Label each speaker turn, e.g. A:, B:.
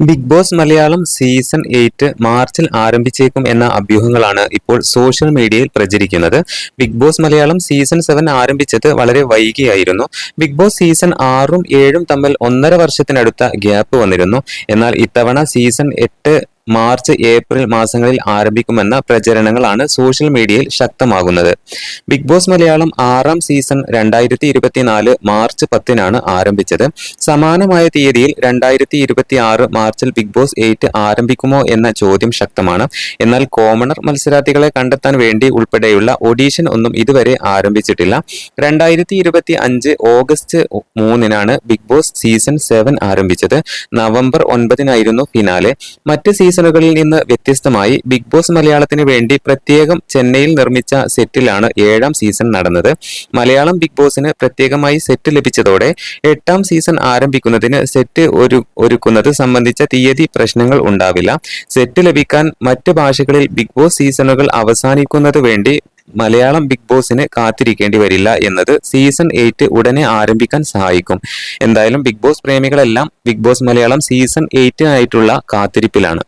A: Big Boss Malayalam season 8 മാർച്ചിൽ ആരംഭിച്ചേക്കും എന്ന അഭ്യൂഹങ്ങളാണ് ഇപ്പോൾ സോഷ്യൽ മീഡിയയിൽ പ്രചരിക്കുന്നത്. ബിഗ് ബോസ് മലയാളം സീസൺ 7 ആരംഭിച്ചത് വളരെ വൈകിയായിരുന്നു. ബിഗ് ബോസ് സീസൺ 6ഉം 7ഉം തമ്മിൽ 1.5 വർഷത്തിനടുത്ത ഗ്യാപ്പ് വന്നിരുന്നു. എന്നാൽ ഇത്തവണ സീസൺ 8 മാർച്ച് ഏപ്രിൽ മാസങ്ങളിൽ ആരംഭിക്കുമെന്ന പ്രചരണങ്ങളാണ് സോഷ്യൽ മീഡിയയിൽ ശക്തമാകുന്നത്. ബിഗ് ബോസ് മലയാളം 6ാം സീസൺ 2024 മാർച്ച് 10നാണ് ആരംഭിച്ചത്. സമാനമായ തീയതിയിൽ 2026 മാർച്ചിൽ ബിഗ് ബോസ് 8 ആരംഭിക്കുമോ എന്ന ചോദ്യം ശക്തമാണ്. എന്നാൽ കോമണർ മത്സരാർത്ഥികളെ കണ്ടെത്താൻ വേണ്ടി ഉൾപ്പെടെയുള്ള ഓഡീഷൻ ഒന്നും ഇതുവരെ ആരംഭിച്ചിട്ടില്ല. 2025 ഓഗസ്റ്റ് 3നാണ് ബിഗ് ബോസ് സീസൺ 7 ആരംഭിച്ചത്. നവംബർ 9നായിരുന്നു ഫിനാലെ. മറ്റ് സീസണുകളിൽ നിന്ന് വ്യത്യസ്തമായി ബിഗ് ബോസ് മലയാളത്തിന് വേണ്ടി പ്രത്യേകം ചെന്നൈയിൽ നിർമ്മിച്ച സെറ്റിലാണ് 7ാം സീസൺ നടന്നത്. മലയാളം ബിഗ് ബോസിന് പ്രത്യേകമായി സെറ്റ് ലഭിച്ചതോടെ 8ാം സീസൺ ആരംഭിക്കുന്നതിന് സെറ്റ് ഒരുക്കുന്നത് സംബന്ധിച്ച തീയതി പ്രശ്നങ്ങൾ ഉണ്ടാവില്ല. സെറ്റ് ലഭിക്കാൻ മറ്റ് ഭാഷകളിൽ ബിഗ് ബോസ് സീസണുകൾ അവസാനിക്കുന്നത് വേണ്ടി മലയാളം ബിഗ് ബോസിന് കാത്തിരിക്കേണ്ടി വരില്ല എന്നത് സീസൺ 8 ഉടനെ ആരംഭിക്കാൻ സഹായിക്കും. എന്തായാലും ബിഗ് ബോസ് പ്രേമികളെല്ലാം ബിഗ് ബോസ് മലയാളം സീസൺ 8നായിട്ടുള്ള കാത്തിരിപ്പിലാണ്.